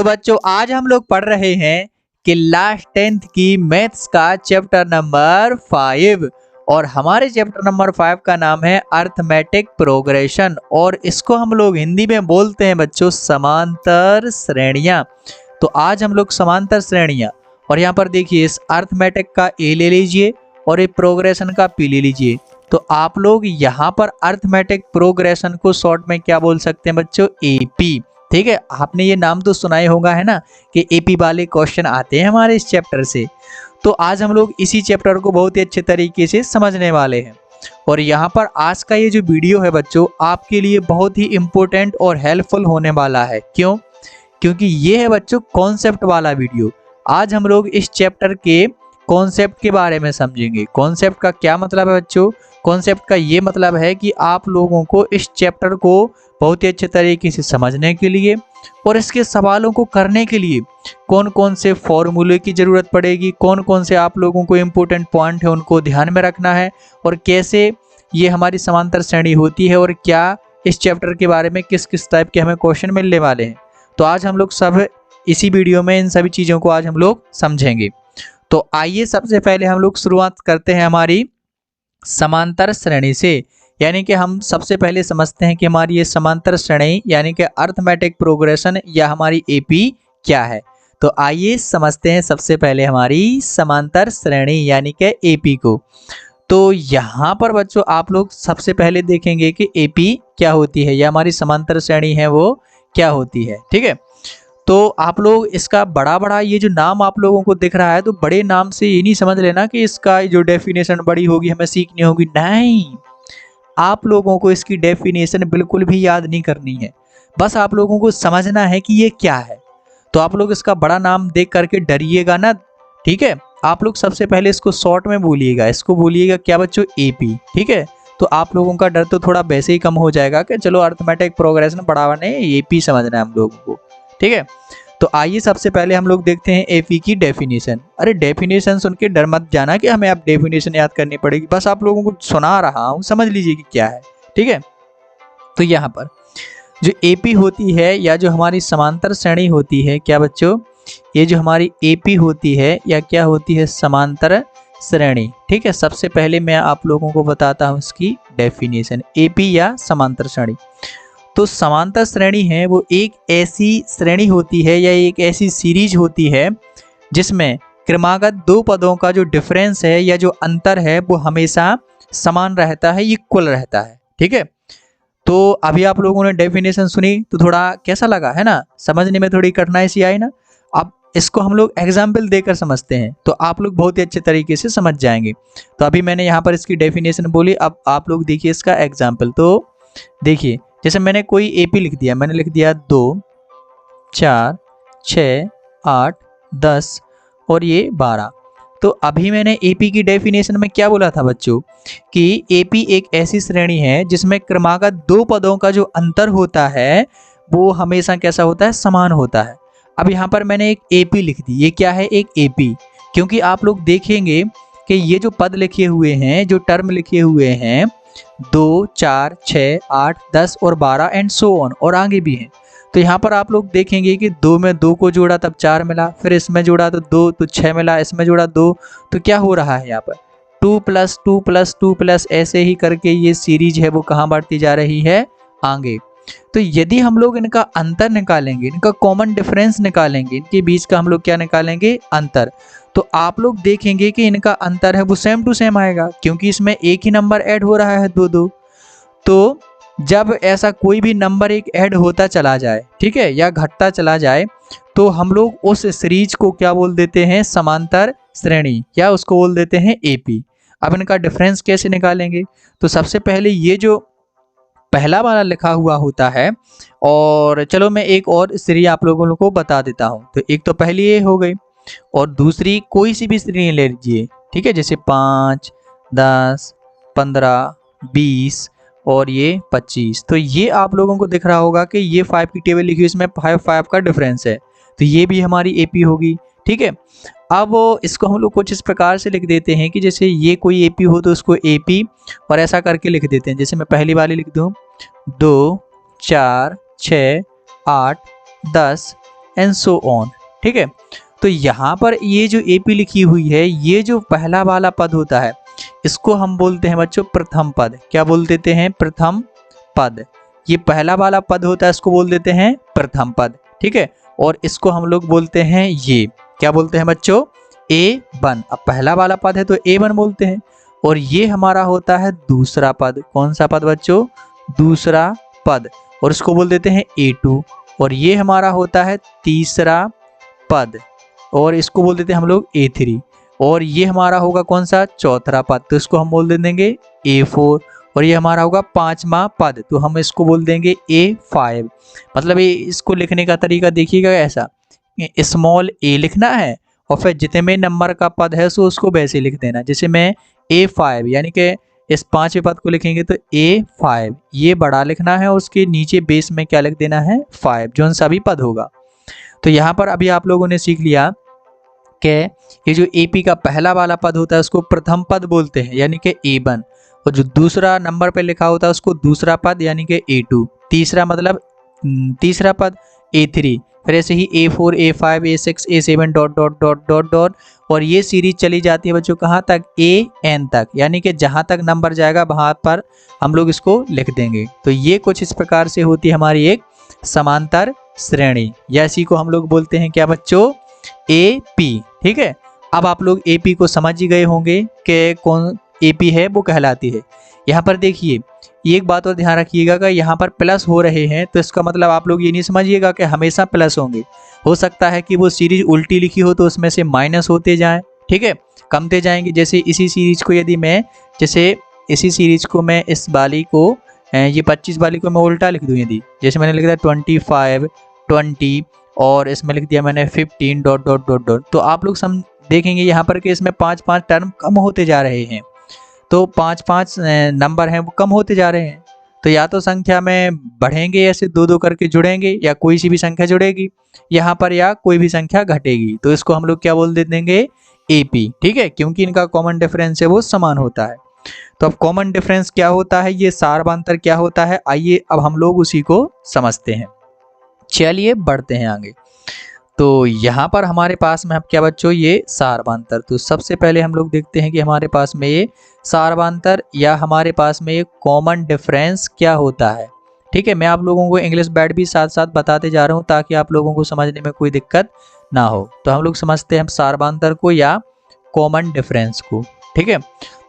तो बच्चों आज हम लोग पढ़ रहे हैं कि लास्ट 10th की मैथ्स का चैप्टर नंबर 5 और हमारे चैप्टर नंबर 5 का नाम है अर्थमेटिक प्रोग्रेशन और इसको हम लोग हिंदी में बोलते हैं बच्चों समांतर श्रेणियां। तो आज हम लोग समांतर श्रेणियां और यहाँ पर देखिए इस अर्थमेटिक का ए ले लीजिए और ये प्रोग्रेशन का पी ले लीजिए। तो आप लोग यहाँ पर अर्थमेटिक प्रोग्रेशन को शॉर्ट में क्या बोल सकते हैं बच्चों, एपी। ठीक है, आपने ये नाम तो सुना ही होगा है ना कि एपी वाले क्वेश्चन आते हैं हमारे इस चैप्टर से। तो आज हम लोग इसी चैप्टर को बहुत ही अच्छे तरीके से समझने वाले हैं और यहाँ पर आज का ये जो वीडियो है बच्चों आपके लिए बहुत ही इम्पोर्टेंट और हेल्पफुल होने वाला है। क्यों? क्योंकि ये है बच्चों कॉन्सेप्ट वाला वीडियो। आज हम लोग इस चैप्टर के कॉन्सेप्ट के बारे में समझेंगे। कॉन्सेप्ट का क्या मतलब है बच्चों? कॉन्सेप्ट का ये मतलब है कि आप लोगों को इस चैप्टर को बहुत ही अच्छे तरीके से समझने के लिए और इसके सवालों को करने के लिए कौन कौन से फॉर्मूले की ज़रूरत पड़ेगी, कौन कौन से आप लोगों को इम्पोर्टेंट पॉइंट है उनको ध्यान में रखना है और कैसे ये हमारी समांतर श्रेणी होती है और क्या इस चैप्टर के बारे में किस किस टाइप के हमें क्वेश्चन मिलने वाले हैं। तो आज हम लोग सब इसी वीडियो में इन सभी चीज़ों को आज हम लोग समझेंगे। तो आइए सबसे पहले हम लोग शुरुआत करते हैं हमारी समांतर श्रेणी से। यानी कि हम सबसे पहले समझते हैं कि हमारी ये समांतर श्रेणी यानी कि अर्थमेटिक प्रोग्रेशन या हमारी एपी क्या है। तो आइए समझते हैं सबसे पहले हमारी समांतर श्रेणी यानी कि एपी को। तो यहाँ पर बच्चों आप लोग सबसे पहले देखेंगे कि एपी क्या होती है या हमारी समांतर श्रेणी है वो क्या होती है। ठीक है, तो आप लोग इसका बड़ा बड़ा ये जो नाम आप लोगों को दिख रहा है तो बड़े नाम से ये नहीं समझ लेना कि इसका जो डेफिनेशन बड़ी होगी हमें सीखनी होगी। नहीं, आप लोगों को इसकी डेफिनेशन बिल्कुल भी याद नहीं करनी है, बस आप लोगों को समझना है कि ये क्या है। तो आप लोग इसका बड़ा नाम देख करके डरिएगा ना। ठीक है, आप लोग सबसे पहले इसको शॉर्ट में बोलिएगा, इसको बोलिएगा क्या बच्चों, एपी। ठीक है, तो आप लोगों का डर तो थोड़ा वैसे ही कम हो जाएगा कि चलो अर्थमेटिक प्रोग्रेशन बढ़ावा नहीं एपी समझना है हम लोगों को। ठीक है, तो आइए सबसे पहले हम लोग देखते हैं एपी की डेफिनेशन। अरे डेफिनेशन सुन के डर मत जाना कि हमें अब डेफिनेशन याद करनी पड़ेगी, बस आप लोगों को सुना रहा हूँ, समझ लीजिए कि क्या है। ठीक है, तो यहाँ पर जो एपी होती है या जो हमारी समांतर श्रेणी होती है क्या बच्चों, ये जो हमारी एपी होती है या क्या होती है, समांतर श्रेणी। ठीक है, सबसे पहले मैं आप लोगों को बताता हूँ इसकी डेफिनेशन एपी या समांतर श्रेणी। तो समांतर श्रेणी है वो एक ऐसी श्रेणी होती है या एक ऐसी सीरीज होती है जिसमें क्रमागत दो पदों का जो डिफरेंस है या जो अंतर है वो हमेशा समान रहता है, इक्वल रहता है। ठीक है, तो अभी आप लोगों ने डेफिनेशन सुनी तो थोड़ा कैसा लगा है ना, समझने में थोड़ी कठिनाई सी आई ना। अब इसको हम लोग एग्जाम्पल देकर समझते हैं तो आप लोग बहुत ही अच्छे तरीके से समझ जाएंगे। तो अभी मैंने यहाँ पर इसकी डेफिनेशन बोली, अब आप लोग देखिए इसका एग्जाम्पल। तो देखिए जैसे मैंने कोई एपी लिख दिया, मैंने लिख दिया 2, 4, 6, 8, 10 और ये 12। तो अभी मैंने एपी की डेफिनेशन में क्या बोला था बच्चों कि एपी एक ऐसी श्रेणी है जिसमें क्रमागत दो पदों का जो अंतर होता है वो हमेशा कैसा होता है, समान होता है। अब यहाँ पर मैंने एक एपी लिख दी, ये क्या है, एक एपी। क्योंकि आप लोग देखेंगे कि ये जो पद लिखे हुए हैं, जो टर्म लिखे हुए हैं 2, 4, 6, 8, 10 और 12 एंड सो ऑन और आगे भी हैं। तो यहाँ पर आप लोग देखेंगे कि 2 में 2 को जोड़ा तब 4 मिला, फिर इसमें जोड़ा तो 2 तो 6 मिला, इसमें जोड़ा 2 तो क्या हो रहा है यहाँ पर 2 + 2 + 2 + ऐसे ही करके ये सीरीज है वो कहाँ बढ़ती जा रही है, आगे। तो यदि हम लोग इनका अंतर निकालेंगे, इनका कॉमन डिफरेंस निकालेंगे, इनके बीच का हम लोग क्या निकालेंगे, अंतर, तो आप लोग देखेंगे कि इनका अंतर है वो सेम टू सेम आएगा क्योंकि इसमें एक ही नंबर ऐड हो रहा है 2 2। तो जब ऐसा कोई भी नंबर एक ऐड होता चला जाए, ठीक है, या घटता चला जाए तो हम लोग उस सीरीज को क्या बोल देते हैं, समांतर श्रेणी, या उसको बोल देते हैं एपी। अब इनका डिफरेंस कैसे निकालेंगे, तो सबसे पहले ये जो पहला वाला लिखा हुआ होता है, और चलो मैं एक और श्रेणी आप लोगों को बता देता हूँ। तो एक तो पहली ये हो गई और दूसरी कोई सी भी श्रेणी ले लीजिए। ठीक है, जैसे 5, 10, 15, 20 और ये 25। तो ये आप लोगों को दिख रहा होगा कि ये 5 की टेबल लिखी हुई, इसमें 5 का डिफरेंस है, तो ये भी हमारी एपी होगी। ठीक है, अब इसको हम लोग कुछ इस प्रकार से लिख देते हैं कि जैसे ये कोई एपी हो तो उसको एपी और ऐसा करके लिख देते हैं। जैसे मैं पहली वाली लिख दूँ 2, 4, 6, 8, 10 एंड सो ऑन। ठीक है, तो यहाँ पर ये जो AP लिखी हुई है, ये जो पहला वाला पद होता है इसको हम बोलते हैं बच्चों प्रथम पद। क्या बोल देते हैं? प्रथम पद। ये पहला वाला पद होता है, इसको बोल देते हैं प्रथम पद। ठीक है, और इसको हम लोग बोलते हैं, ये क्या बोलते हैं बच्चों? A1। अब पहला वाला पद है तो A1 बोलते हैं, और ये हमारा होता है दूसरा पद। कौन सा पद बच्चों? दूसरा पद, और इसको बोल देते हैं A2। और ये हमारा होता है तीसरा पद, और इसको बोल देते हैं हम लोग A3। और ये हमारा होगा कौन सा? चौथा पद, तो इसको हम बोल दे देंगे A4। और ये हमारा होगा पांचवा पद, तो हम इसको बोल देंगे A5। मतलब ये इसको लिखने का तरीका देखिएगा, ऐसा स्मॉल a लिखना है और फिर जितने नंबर का पद है सो उसको वैसे लिख देना। जैसे मैं A5 यानी कि इस पांचवें पद को लिखेंगे तो A5, ये बड़ा लिखना है और उसके नीचे बेस में क्या लिख देना है? 5, जो सभी पद होगा। तो यहाँ पर अभी आप लोगों ने सीख लिया कि ये जो AP का पहला वाला पद होता है उसको प्रथम पद बोलते हैं यानी कि A1, और जो दूसरा नंबर पे लिखा होता है उसको दूसरा पद यानी कि A2, तीसरा मतलब तीसरा पद A3, फिर ऐसे ही A4, A5, A6, A7 dot dot dot dot dot, और ये सीरीज चली जाती है बच्चों कहाँ तक? AN तक, यानी कि जहाँ तक नंबर जाएगा वहाँ पर हम लोग इसको लिख देंगे। तो ये कुछ इस प्रकार से होती है हमारी एक समांतर श्रेणी, या इसी को हम लोग बोलते हैं क्या बच्चों? AP। ठीक है, अब आप लोग AP को समझ ही गए होंगे कि कौन AP है वो कहलाती है। यहाँ पर देखिए एक बात और ध्यान रखिएगा कि यहाँ पर प्लस हो रहे हैं तो इसका मतलब आप लोग ये नहीं समझिएगा कि हमेशा प्लस होंगे। हो सकता है कि वो सीरीज उल्टी लिखी हो तो उसमें से माइनस होते जाएं। ठीक है, कमते जाएंगे। जैसे इसी सीरीज को यदि मैं इसी सीरीज को मैं इस वाली को ये 25 वाली को मैं उल्टा लिख दूँ, यदि जैसे मैंने लिख दिया 25, 20 और इसमें लिख दिया मैंने 15 डॉट डॉट डॉट डॉट, तो आप लोग देखेंगे यहाँ पर कि इसमें 5-5 टर्म कम होते जा रहे हैं। तो 5-5 नंबर हैं वो कम होते जा रहे हैं। तो या तो संख्या में बढ़ेंगे, ऐसे 2-2 करके जुड़ेंगे, या कोई सी भी संख्या जुड़ेगी यहाँ पर, या कोई भी संख्या घटेगी। तो इसको हम लोग क्या बोल दे देंगे? AP। ठीक है, क्योंकि इनका कॉमन डिफरेंस है वो समान होता है। तो अब कॉमन डिफरेंस क्या होता है, ये सारवांतर क्या होता है, आइए अब हम लोग उसी को समझते हैं। चलिए बढ़ते हैं आगे। तो यहाँ पर हमारे पास में अब क्या बच्चों? ये सारवांतर। तो सबसे पहले हम लोग देखते हैं कि हमारे पास में ये सारवांतर या हमारे पास में ये कॉमन डिफरेंस क्या होता है। ठीक है, मैं आप लोगों को इंग्लिश बैड भी साथ साथ बताते जा रहा हूँ ताकि आप लोगों को समझने में कोई दिक्कत ना हो। तो हम लोग समझते हैं सारवांतर को या कॉमन डिफरेंस को। ठीक है,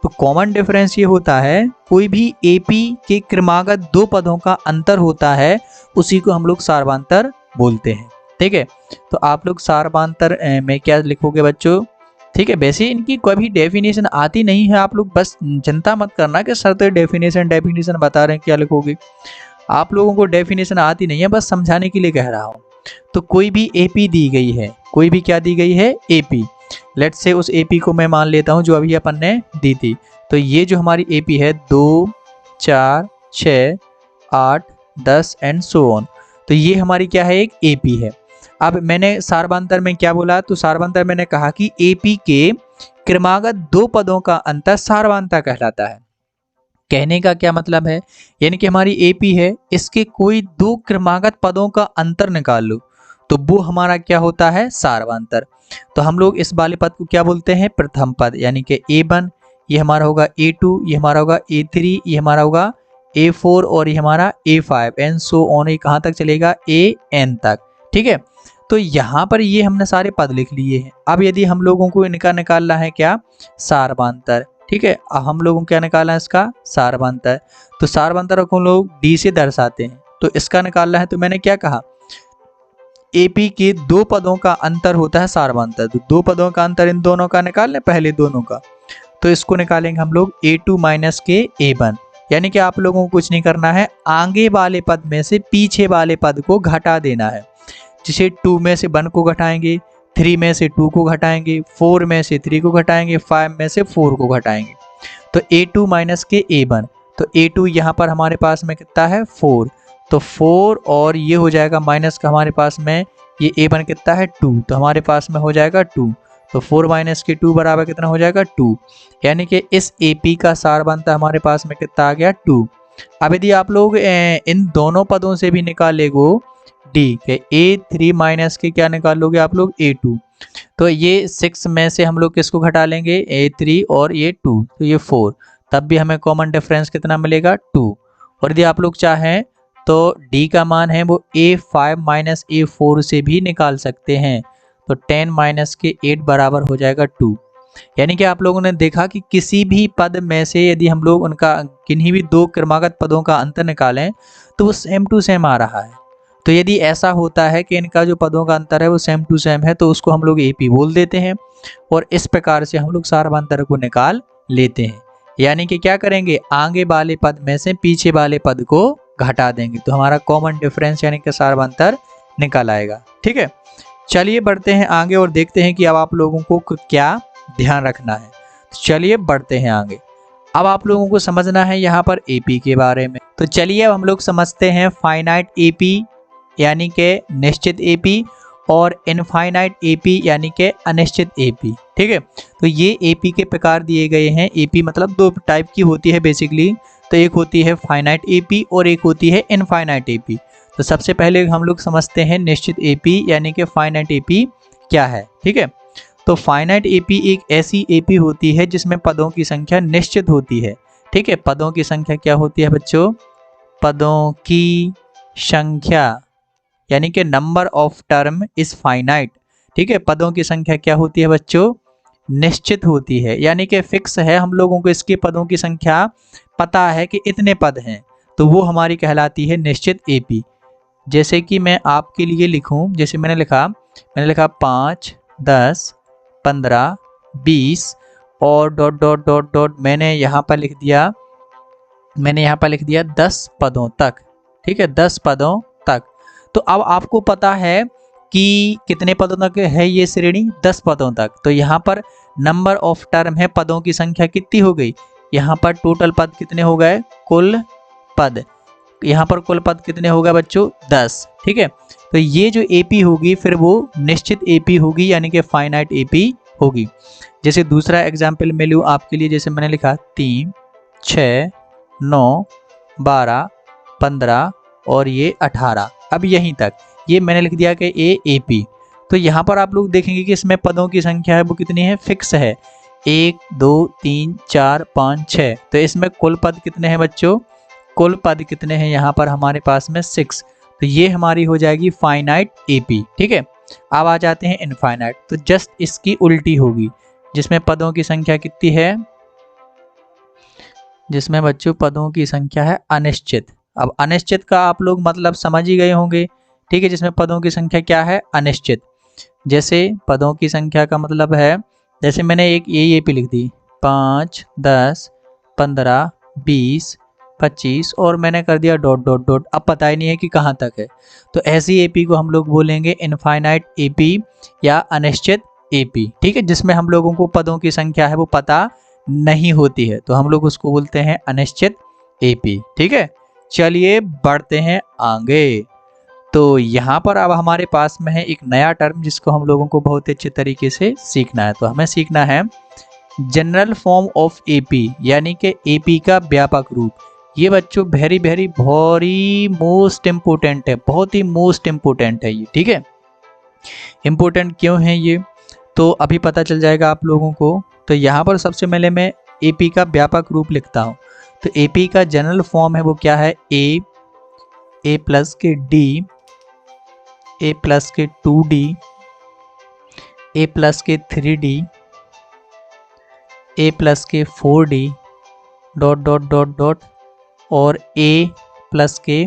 तो कॉमन डिफरेंस ये होता है कोई भी AP के क्रमागत दो पदों का अंतर होता है, उसी को हम लोग सारवांतर बोलते हैं। ठीक है, तो आप लोग सारवांतर में क्या लिखोगे बच्चों? ठीक है, वैसे इनकी कभी डेफिनेशन आती नहीं है, आप लोग बस चिंता मत करना कि सर तो डेफिनेशन बता रहे हैं, क्या लिखोगे। आप लोगों को डेफिनेशन आती नहीं है, बस समझाने के लिए कह रहा हूँ। तो कोई भी AP दी गई है, कोई भी क्या दी गई है? AP। लेट्स से उस AP को मैं मान लेता हूँ जो अभी अपन ने दी थी। तो ये जो हमारी AP है 2, 4, 6, 8, 10 एंड सो ऑन, तो ये हमारी क्या है? एक AP है। अब मैंने सारवांतर में क्या बोला? तो सारवांतर मैंने कहा कि AP के क्रमागत दो पदों का अंतर सारवांतर कहलाता है। कहने का क्या मतलब है? यानी कि हमारी AP है, इसके कोई दो क्रमागत पदों का अंतर निकाल लो तो वो हमारा क्या होता है? सारवांतर। तो हम लोग इस वाले पद को क्या बोलते हैं? प्रथम पद, यानी कि A1, ये हमारा होगा A2, ये हमारा होगा A3, ये हमारा होगा A4 और ये हमारा A5 एंड सो ऑन, ये कहाँ तक चलेगा? AN तक। ठीक है, तो यहाँ पर ये हमने सारे पद लिख लिए हैं। अब यदि हम लोगों को इनका निकालना है क्या? सारवांतर। ठीक है, अब हम लोगों को क्या निकालना है? इसका सारवांतर। तो सारवांतर को हम लोग D से दर्शाते हैं, तो इसका निकालना है। तो मैंने क्या कहा? AP के दो पदों का अंतर होता है सारवांतर। तो दो पदों का अंतर इन दोनों का निकाल लें, पहले दोनों का। तो इसको निकालेंगे हम लोग A2 माइनस के A1, यानी कि आप लोगों को कुछ नहीं करना है, आगे वाले पद में से पीछे वाले पद को घटा देना है। जिसे 2 में से 1 को घटाएंगे, 3 में से 2 को घटाएंगे, 4 में से 3 को घटाएंगे, 5 में से 4 को घटाएंगे। तो A2 माइनस के A1, तो A2 यहाँ पर हमारे पास में कितना है? 4, तो 4 और ये हो जाएगा माइनस का हमारे पास में ये A1 कितना है? 2, तो हमारे पास में हो जाएगा 2। तो 4 माइनस के 2 बराबर कितना हो जाएगा? 2, यानी कि इस AP का सारवांतर हमारे पास में कितना आ गया? 2। अब यदि आप लोग इन दोनों पदों से भी निकालेगो डी के A3 माइनस के क्या निकालोगे आप लोग A2। तो ये 6 में से हम लोग किसको घटा लेंगे A3 और ये 2 तो ये 4, तब भी हमें कॉमन डिफरेंस कितना मिलेगा 2। और यदि आप लोग चाहें तो D का मान है वो A5 माइनस A4 से भी निकाल सकते हैं। तो 10 माइनस के 8 बराबर हो जाएगा 2। यानी कि आप लोगों ने देखा कि किसी भी पद में से यदि हम लोग उनका किन्हीं भी दो क्रमागत पदों का अंतर निकालें तो वो सेम टू सेम आ रहा है। तो यदि ऐसा होता है कि इनका जो पदों का अंतर है वो सेम टू सेम है तो उसको हम लोग AP बोल देते हैं और इस प्रकार से हम लोग सारवांतर को निकाल लेते हैं। यानी कि क्या करेंगे, आगे वाले पद में से पीछे वाले पद को घटा देंगे तो हमारा कॉमन डिफरेंस यानी कि सारवांतर निकल आएगा। ठीक है, चलिए बढ़ते हैं आगे और देखते हैं कि अब आप लोगों को क्या ध्यान रखना है। चलिए बढ़ते हैं आगे। अब आप लोगों को समझना है यहाँ पर AP के बारे में। तो चलिए अब हम लोग समझते हैं फाइनाइट AP यानी कि निश्चित AP और इनफाइनाइट AP यानी कि अनिश्चित AP। ठीक है, तो ये AP के प्रकार दिए गए हैं। AP मतलब दो टाइप की होती है बेसिकली, तो एक होती है फाइनाइट AP और एक होती है इनफाइनाइट AP। तो सबसे पहले हम लोग समझते हैं निश्चित AP यानी कि फाइनाइट AP क्या है। ठीक है, तो फाइनाइट AP एक ऐसी AP होती है जिसमें पदों की संख्या निश्चित होती है। ठीक है, पदों की संख्या क्या होती है बच्चों, पदों की संख्या यानी कि number of term is finite. ठीक है, पदों की संख्या क्या होती है बच्चों, निश्चित होती है यानी कि फिक्स है। हम लोगों को इसके पदों की संख्या पता है कि इतने पद हैं तो वो हमारी कहलाती है निश्चित AP। जैसे कि मैं आपके लिए लिखूं, जैसे मैंने लिखा 5, 10, 15, 20 और डॉट डॉट डॉट डॉट मैंने यहाँ पर लिख दिया 10 पदों तक। ठीक है, 10 पदों तक। तो अब आपको पता है कि कितने पदों तक है ये श्रेणी, 10 पदों तक। तो यहाँ पर नंबर ऑफ टर्म है, पदों की संख्या कितनी हो गई, यहाँ पर टोटल पद कितने हो गए, कुल पद। यहाँ पर कुल पद कितने हो गए बच्चों, 10। ठीक है, तो ये जो AP होगी फिर वो निश्चित AP होगी यानी कि फाइनाइट AP होगी। जैसे दूसरा एग्जाम्पल मैं लूँ आपके लिए, जैसे मैंने लिखा 3, 6, 9, 12, 15 और ये 18। अब यहीं तक ये मैंने लिख दिया कि AP। तो यहाँ पर आप लोग देखेंगे कि इसमें पदों की संख्या है वो कितनी है, फिक्स है, 1, 2, 3, 4, 5, 6। तो इसमें कुल पद कितने हैं बच्चों, कुल पद कितने हैं यहाँ पर हमारे पास में 6। तो ये हमारी हो जाएगी फाइनाइट AP। ठीक है, अब आ जाते हैं इनफाइनाइट। तो जस्ट इसकी उल्टी होगी, जिसमें पदों की संख्या कितनी है, जिसमें बच्चों पदों की संख्या है अनिश्चित। अब अनिश्चित का आप लोग मतलब समझ ही गए होंगे। ठीक है, जिसमें पदों की संख्या क्या है, अनिश्चित। जैसे पदों की संख्या का मतलब है, जैसे मैंने एक AP लिख दी 5, 10, 15, 20, 25 और मैंने कर दिया डॉट डॉट डॉट, अब पता ही नहीं है कि कहाँ तक है। तो ऐसी AP को हम लोग बोलेंगे इनफाइनाइट AP या अनिश्चित AP। ठीक है, जिसमें हम लोगों को पदों की संख्या है वो पता नहीं होती है तो हम लोग उसको बोलते हैं अनिश्चित AP। ठीक है, चलिए बढ़ते हैं आगे। तो यहाँ पर अब हमारे पास में है एक नया टर्म जिसको हम लोगों को बहुत अच्छे तरीके से सीखना है। तो हमें सीखना है जनरल फॉर्म ऑफ AP यानी कि AP का व्यापक रूप। ये बच्चों वेरी मोस्ट इम्पोर्टेंट है, बहुत ही मोस्ट इम्पोर्टेंट है ये। ठीक है, इम्पोर्टेंट क्यों है ये तो अभी पता चल जाएगा आप लोगों को। तो यहाँ पर सबसे पहले मैं AP का व्यापक रूप लिखता हूँ। तो AP का जनरल फॉर्म है वो क्या है, A प्लस के D, A प्लस के 2D, A प्लस के 3D, A प्लस के 4D dot dot dot dot और A प्लस के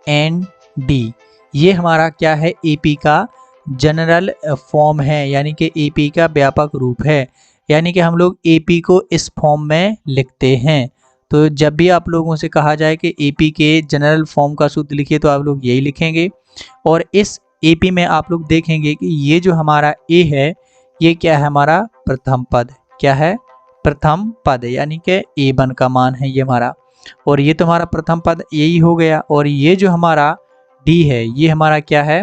ND। ये हमारा क्या है, AP का जनरल फॉर्म है यानी कि AP का व्यापक रूप है। यानी कि हम लोग AP को इस फॉर्म में लिखते हैं। तो जब भी आप लोगों से कहा जाए कि AP के जनरल फॉर्म का सूत्र लिखिए तो आप लोग यही लिखेंगे। और इस AP में आप लोग देखेंगे कि ये जो हमारा A है ये क्या है, हमारा प्रथम पद। क्या है, प्रथम पद यानी कि A1 का मान है ये हमारा। और ये तो हमारा प्रथम पद यही हो गया। और ये जो हमारा D है ये हमारा क्या है,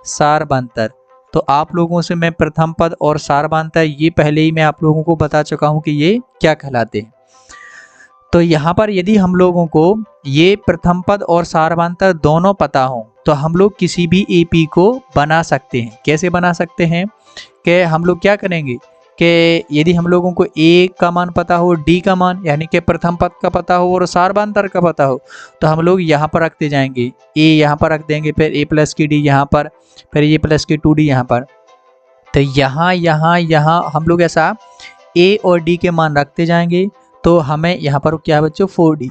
सारवांतर। तो आप लोगों से मैं प्रथम पद और सारवांतर ये पहले ही मैं आप लोगों को बता चुका हूँ कि ये क्या कहलाते हैं। तो यहाँ पर यदि हम लोगों को ये प्रथम पद और सारवांतर दोनों पता हो तो हम लोग किसी भी एपी को बना सकते हैं। कैसे बना सकते हैं कि हम लोग क्या करेंगे कि यदि हम लोगों को ए का मान पता हो, डी का मान यानी कि प्रथम पद का पता हो और सारवांतर का पता हो, तो हम लोग यहाँ पर रखते जाएंगे। ए यहाँ पर रख देंगे, फिर ए प्लस की डी यहाँ पर, फिर ए प्लस की 2d यहाँ पर। तो यहाँ यहाँ यहाँ हम लोग ऐसा ए और डी के मान रखते जाएंगे। तो हमें यहाँ पर क्या है बच्चों 4d,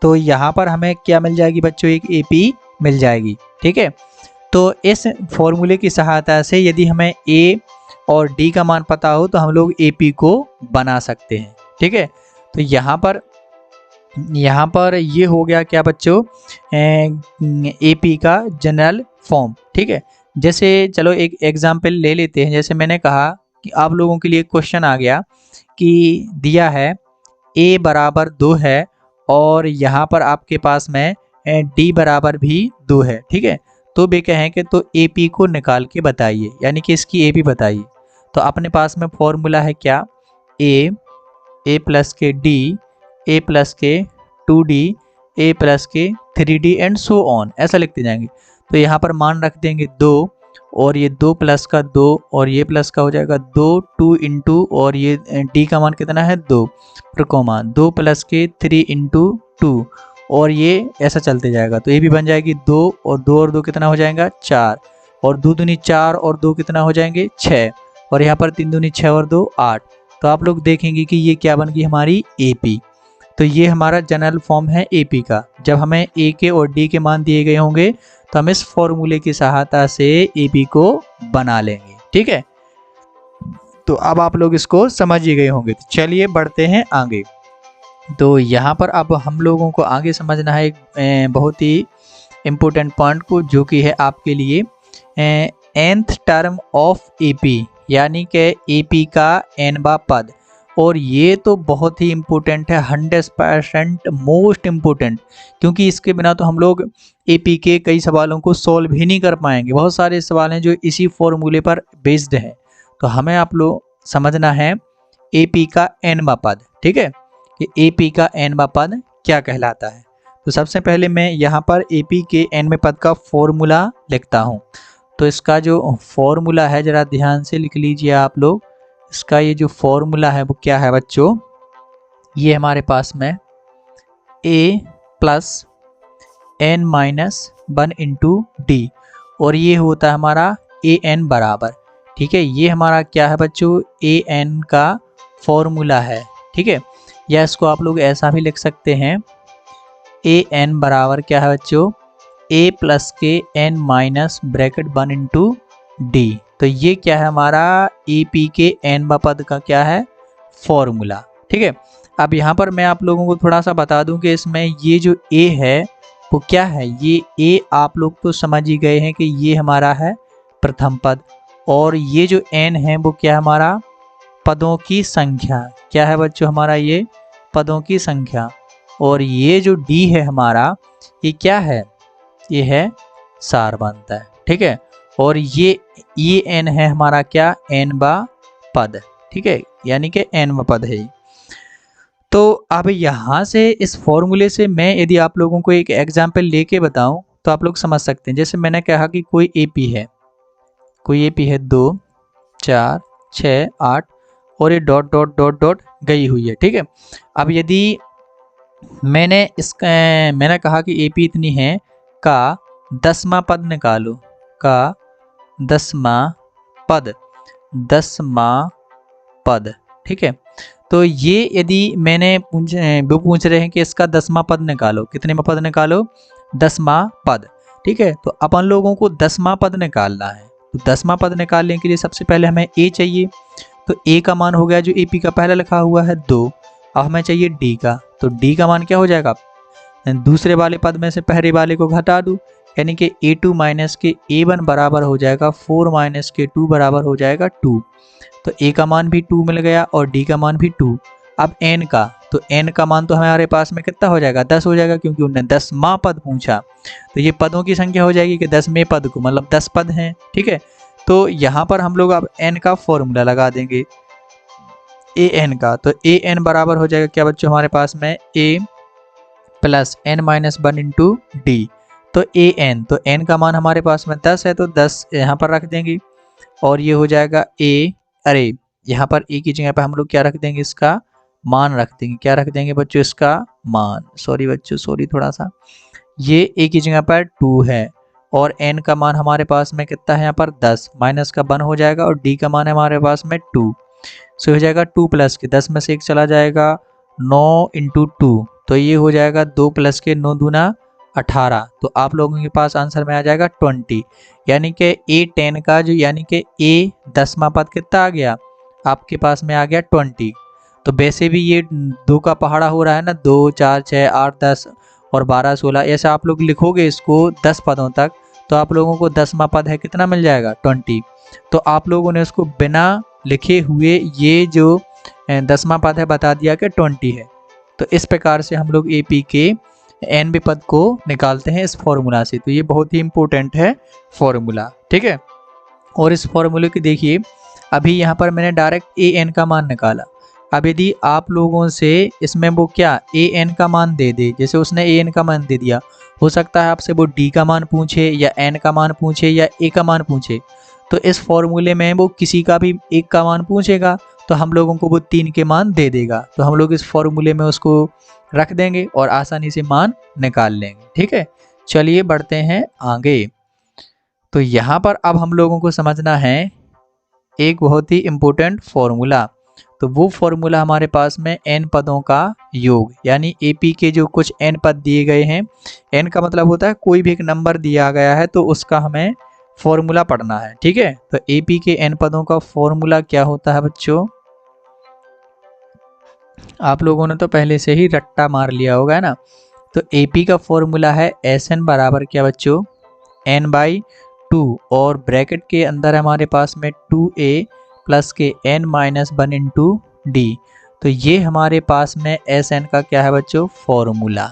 तो यहाँ पर हमें क्या मिल जाएगी बच्चों, एक एपी मिल जाएगी। ठीक है, तो इस फॉर्मूले की सहायता से यदि हमें ए और डी का मान पता हो तो हम लोग एपी को बना सकते हैं। ठीक है, तो यहाँ पर ये हो गया क्या बच्चों, एपी का जनरल फॉर्म। ठीक है, जैसे चलो एक एग्जाम्पल ले लेते हैं। जैसे मैंने कहा कि आप लोगों के लिए क्वेश्चन आ गया कि दिया है a बराबर 2 है और यहाँ पर आपके पास में d बराबर भी 2 है। ठीक है, तो वे कहें कि तो AP को निकाल के बताइए, यानी कि इसकी AP बताइए। तो अपने पास में फॉर्मूला है क्या, a प्लस के d, a प्लस के 2d, a प्लस के 3d एंड सो ऑन, ऐसा लिखते जाएंगे। तो यहाँ पर मान रख देंगे 2 और ये 2 प्लस का 2 और ये प्लस का हो जाएगा 2, 2 इंटू और ये d का मान कितना है 2 पर कोमा 2 प्लस के 3 इंटू 2 और ये ऐसा चलते जाएगा। तो ये भी बन जाएगी 2 और 2 और 2 कितना हो जाएगा 4 और 2 दूनी 4 और 2 कितना हो जाएंगे 6 और यहाँ पर 3 दूनी 6 और 2 8। तो आप लोग देखेंगे कि ये क्या बन गई हमारी एपी। तो ये हमारा जनरल फॉर्म है एपी का। जब हमें ए के और डी के मान दिए गए होंगे तो हम इस फॉर्मूले की सहायता से एपी को बना लेंगे। ठीक है, तो अब आप लोग इसको समझ ही गए होंगे। तो चलिए बढ़ते हैं आगे। तो यहाँ पर अब हम लोगों को आगे समझना है एक बहुत ही इम्पोर्टेंट पॉइंट को, जो कि है आपके लिए nth टर्म ऑफ एपी, यानी कि एपी का nवां पद। और ये तो बहुत ही इम्पोर्टेंट है, 100% मोस्ट इम्पोर्टेंट, क्योंकि इसके बिना तो हम लोग एपी के कई सवालों को सॉल्व ही नहीं कर पाएंगे। बहुत सारे सवाल हैं जो इसी फॉर्मूले पर बेस्ड हैं। तो हमें आप लोग समझना है एपी का nवां पद। ठीक है, कि एपी का nवां पद क्या कहलाता है। तो सबसे पहले मैं यहाँ पर एपी के nवें पद का फॉर्मूला लिखता हूँ। तो इसका जो फॉर्मूला है ज़रा ध्यान से लिख लीजिए आप लोग। इसका ये जो फॉर्मूला है वो क्या है बच्चों, ये हमारे पास में a plus n minus 1 into D और ये होता है हमारा a n बराबर। ठीक है, ये हमारा क्या है बच्चों, a n का फॉर्मूला है। ठीक है, या इसको आप लोग ऐसा भी लिख सकते हैं, a n बराबर क्या है बच्चों, a प्लस के n minus bracket 1 into D. तो ये क्या है हमारा एपी के nवां पद का क्या है फॉर्मूला। ठीक है, अब यहाँ पर मैं आप लोगों को थोड़ा सा बता दूं कि इसमें ये जो a है वो क्या है। ये a आप लोग तो समझ ही गए हैं कि ये हमारा है प्रथम पद, और ये जो n है वो क्या हमारा पदों की संख्या। क्या है बच्चों हमारा ये पदों की संख्या। और ये जो d है हमारा, ये क्या है, ये है सारवांतर। ठीक है, और ये n है हमारा क्या nवां पद। ठीक है, यानी कि nवां पद है। तो अब यहाँ से इस फॉर्मूले से मैं यदि आप लोगों को एक एग्जाम्पल लेके बताऊं तो आप लोग समझ सकते हैं। जैसे मैंने कहा कि कोई एपी है, 2 4 6 8 और ये डॉट डॉट डॉट डॉट गई हुई है। ठीक है, अब यदि मैंने कहा कि एपी इतनी है का 10वां पद निकालो, का 10वां पद। ठीक है, तो ये यदि मैंने वो पूछ रहे हैं कि इसका 10वां पद निकालो, कितने पद निकालो, 10वां पद। ठीक है, तो अपन लोगों को 10वां पद निकालना है। तो 10वां पद निकालने के लिए सबसे पहले हमें a चाहिए। तो a का मान हो गया जो एपी का पहला लिखा हुआ है 2। अब हमें चाहिए d का, तो d का मान क्या हो जाएगा, दूसरे वाले पद में से पहले वाले को घटा दूँ, यानी कि a2 माइनस के a1 बराबर हो जाएगा 4 माइनस के 2 बराबर हो जाएगा 2। तो a का मान भी 2 मिल गया और d का मान भी 2। अब n का, तो n का मान तो हमारे पास में कितना हो जाएगा, 10 हो जाएगा, क्योंकि उन्होंने 10वां पद पूछा। तो ये पदों की संख्या हो जाएगी कि 10वें पद को, मतलब 10 पद हैं। ठीक है, तो यहाँ पर हम लोग अब n का फॉर्मूला लगा देंगे a n का। तो a n बराबर हो जाएगा क्या बच्चों हमारे पास में, a plus n minus 1 into D. तो ए एन, तो n का मान हमारे पास में 10 है तो 10 यहाँ पर रख देंगे और ये हो जाएगा ए, अरे यहाँ पर ए की जगह पर हम लोग क्या रख देंगे, इसका मान रख देंगे। क्या रख देंगे बच्चों, इसका मान। सॉरी बच्चों, सॉरी थोड़ा सा, ये ए की जगह पर 2 है और n का मान हमारे पास में कितना है यहाँ पर 10, माइनस का 1 हो जाएगा और d का मान है हमारे पास में 2। सो हो जाएगा 2 प्लस के 10 में से 1 चला जाएगा, 9 इंटू 2, तो ये हो जाएगा 2 प्लस के 9 दूना 18। तो आप लोगों के पास आंसर में आ जाएगा 20, यानी कि ए 10 का जो यानी कि ए 10वां पद कितना आ गया आपके पास में आ गया 20। तो वैसे भी ये 2 का पहाड़ा हो रहा है ना, 2 4 6 8 10 और 12 16, ऐसा आप लोग लिखोगे इसको 10 पदों तक तो आप लोगों को 10वां पद है कितना मिल जाएगा 20। तो आप लोगों ने उसको बिना लिखे हुए ये जो 10वां पद है बता दिया कि 20 है। तो इस प्रकार से हम लोग एपी के एनवें पद को निकालते हैं इस फॉर्मूला से। तो ये बहुत ही इंपॉर्टेंट है फॉर्मूला, ठीक है। और इस फॉर्मूले की देखिए, अभी यहाँ पर मैंने डायरेक्ट ए एन का मान निकाला। अब यदि आप लोगों से इसमें वो क्या ए एन का मान दे दे, जैसे उसने ए एन का मान दे दिया, हो सकता है आपसे वो डी का मान पूछे या एन का मान पूछे या ए का मान पूछे। तो इस फॉर्मूले में वो किसी का भी एक का मान पूछेगा तो हम लोगों को वो 3 के मान दे देगा। तो हम लोग इस फॉर्मूले में उसको रख देंगे और आसानी से मान निकाल लेंगे, ठीक है। चलिए बढ़ते हैं आगे। तो यहाँ पर अब हम लोगों को समझना है एक बहुत ही इम्पोर्टेंट फॉर्मूला। तो वो फॉर्मूला हमारे पास में n पदों का योग, यानी एपी के जो कुछ n पद दिए गए हैं, n का मतलब होता है कोई भी एक नंबर दिया गया है तो उसका हमें फॉर्मूला पढ़ना है, ठीक है। तो एपी के n पदों का फॉर्मूला क्या होता है बच्चों, आप लोगों ने तो पहले से ही रट्टा मार लिया होगा ना। तो एपी का फॉर्मूला है एस एन बराबर क्या बच्चों, n/2 और ब्रैकेट के अंदर हमारे पास में 2a प्लस के n माइनस 1 इंटू डी। तो ये हमारे पास में एस एन का क्या है बच्चों, फॉर्मूला।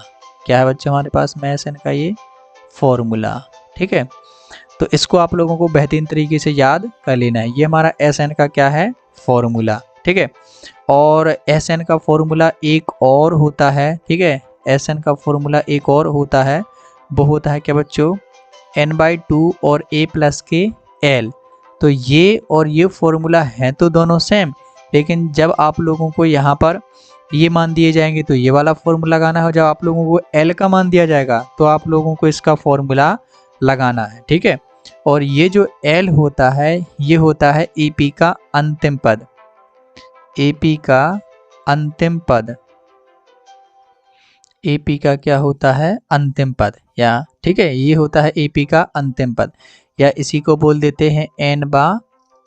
क्या है बच्चों हमारे पास में एस एन का ये फॉर्मूला, ठीक है। तो इसको आप लोगों को बेहतरीन तरीके से याद कर लेना है। ये हमारा एस एन का क्या है, फॉर्मूला, ठीक है। और एस एन का फॉर्मूला एक और होता है, ठीक है। एस एन का फॉर्मूला एक और होता है, वो होता है क्या बच्चों, n/2 और a प्लस के l। तो ये और ये फॉर्मूला हैं तो दोनों सेम, लेकिन जब आप लोगों को यहाँ पर ये मान दिए जाएंगे तो ये वाला फॉर्मूला लगाना है, जब आप लोगों को l का मान दिया जाएगा तो आप लोगों को इसका फॉर्मूला लगाना है, ठीक है। और ये जो l होता है ये होता है एपी का अंतिम पद, एपी का अंतिम पद, एपी का क्या होता है, अंतिम पद, या ठीक है ये होता है एपी का अंतिम पद, या इसी को बोल देते हैं n बा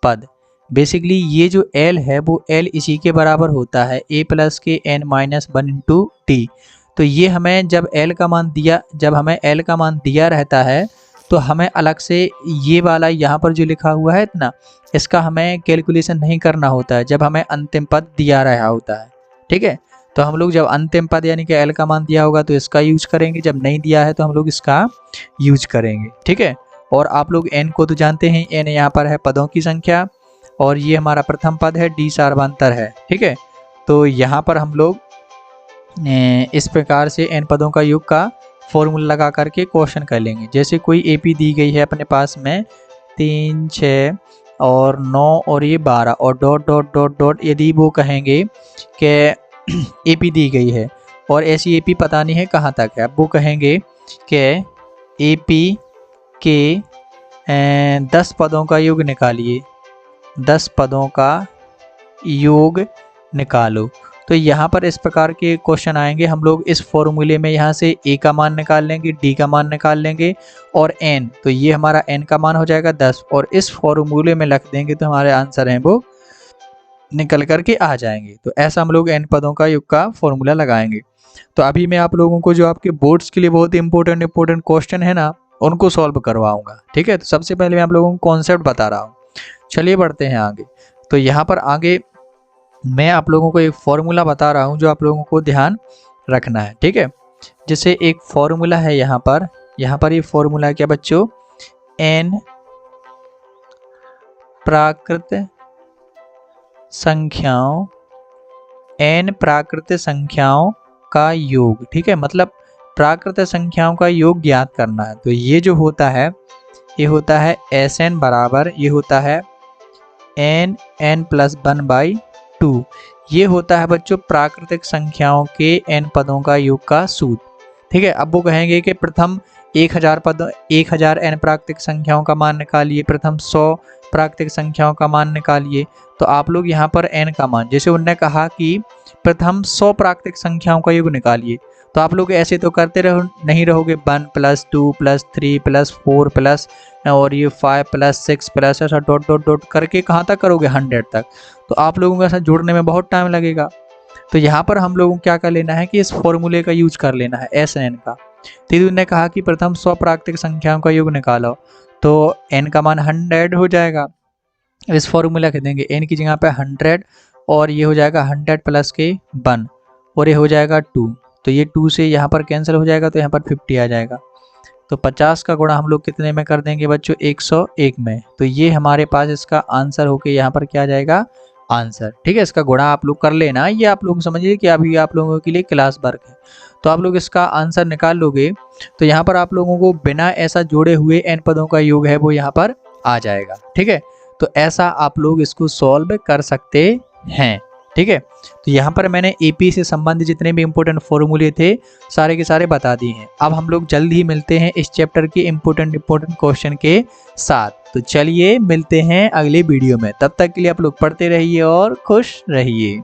पद। बेसिकली ये जो l है वो l इसी के बराबर होता है a प्लस के n माइनस 1 इंटू टी। तो ये हमें जब l का मान दिया, जब हमें l का मान दिया रहता है तो हमें अलग से ये वाला यहाँ पर जो लिखा हुआ है इतना, इसका हमें कैलकुलेशन नहीं करना होता है जब हमें अंतिम पद दिया रहा होता है, ठीक है। तो हम लोग जब अंतिम पद यानी कि l का मान दिया होगा तो इसका यूज करेंगे, जब नहीं दिया है तो हम लोग इसका यूज करेंगे, ठीक है। और आप लोग n को तो जानते हैं, n यहाँ पर है पदों की संख्या और ये हमारा प्रथम पद है, d सार्वधातुक है, ठीक है। तो यहाँ पर हम लोग इस प्रकार से n पदों का योग का फॉर्मूला लगा करके क्वेश्चन कर लेंगे। जैसे कोई एपी दी गई है अपने पास में 3 6 और 9 और ये 12 और डॉट डॉट डॉट डॉट, यदि वो कहेंगे कि एपी दी गई है और ऐसी एपी पता नहीं है कहाँ तक है, अब वो कहेंगे कि एपी के 10 पदों का योग निकालिए, 10 पदों का योग निकालो। तो यहाँ पर इस प्रकार के क्वेश्चन आएंगे, हम लोग इस फॉर्मूले में यहाँ से a का मान निकाल लेंगे, d का मान निकाल लेंगे और n, तो ये हमारा n का मान हो जाएगा 10 और इस फॉर्मूले में रख देंगे तो हमारे आंसर हैं वो निकल करके आ जाएंगे। तो ऐसा हम लोग n पदों का योग का फॉर्मूला लगाएंगे। तो अभी मैं आप लोगों को जो आपके बोर्ड्स के लिए बहुत ही इंपॉर्टेंट क्वेश्चन है ना उनको सॉल्व करवाऊंगा, ठीक है। तो सबसे पहले मैं आप लोगों को कॉन्सेप्ट बता रहा हूँ। चलिए बढ़ते हैं आगे। तो यहाँ पर आगे मैं आप लोगों को एक फॉर्मूला बता रहा हूँ जो आप लोगों को ध्यान रखना है, ठीक है। जैसे एक फॉर्मूला है यहाँ पर ये फॉर्मूला क्या बच्चों, n प्राकृत संख्याओं, n प्राकृत संख्याओं का योग, ठीक है। मतलब प्राकृतिक संख्याओं का योग ज्ञात करना है। तो ये जो होता है ये होता है Sn बराबर, ये होता है n+1/2। ये होता है बच्चों प्राकृतिक संख्याओं के n पदों का योग का सूत्र। ठीक है, अब वो कहेंगे कि प्रथम 1000 n प्राकृतिक संख्याओं का मान निकालिए, प्रथम 100 प्राकृतिक संख्याओं का मान निकालिए। तो आप लोग यहाँ पर n का मान, जैसे उन्होंने कहा कि प्रथम 100 प्राकृतिक संख्याओं का योग निकालिए, तो आप लोग ऐसे तो करते नहीं रहोगे 1 + 2 + 3 + 4 प्लस और ये 5 + 6 प्लस ऐसा डॉट डॉट डॉट करके कहाँ तक करोगे 100 तक। तो आप लोगों को ऐसा जोड़ने में बहुत टाइम लगेगा। तो यहाँ पर हम लोगों को क्या कर लेना है कि इस फॉर्मूले का यूज कर लेना है Sn का। तो उन्होंने कहा कि प्रथम 100 प्राकृतिक संख्याओं का योग निकालो, तो n का मान 100 हो जाएगा। इस फॉर्मूला के देंगे n की जगह पे 100 और ये हो जाएगा 100 + के 1 और ये हो जाएगा 2। तो ये 2 से यहाँ पर कैंसिल हो जाएगा, तो यहाँ पर 50 आ जाएगा। तो 50 का गुणा हम लोग कितने में कर देंगे बच्चों, 101 में। तो ये हमारे पास इसका आंसर होके यहाँ पर क्या आ जाएगा, आंसर। ठीक है, इसका गुणा आप लोग कर लेना, ये आप लोग समझिए कि अभी आप लोगों के लिए क्लास वर्क है। तो आप लोग इसका आंसर निकाल लोगे तो यहाँ पर आप लोगों को बिना ऐसा जोड़े हुए n पदों का योग है वो यहाँ पर आ जाएगा। ठीक है, तो ऐसा आप लोग इसको सॉल्व कर सकते हैं। ठीक है, तो यहाँ पर मैंने एपी से संबंधित जितने भी इंपॉर्टेंट फॉर्मूले थे सारे के सारे बता दिए हैं। अब हम लोग जल्द ही मिलते हैं इस चैप्टर के इंपॉर्टेंट क्वेश्चन के साथ। तो चलिए मिलते हैं अगले वीडियो में, तब तक के लिए आप लोग पढ़ते रहिए और खुश रहिए।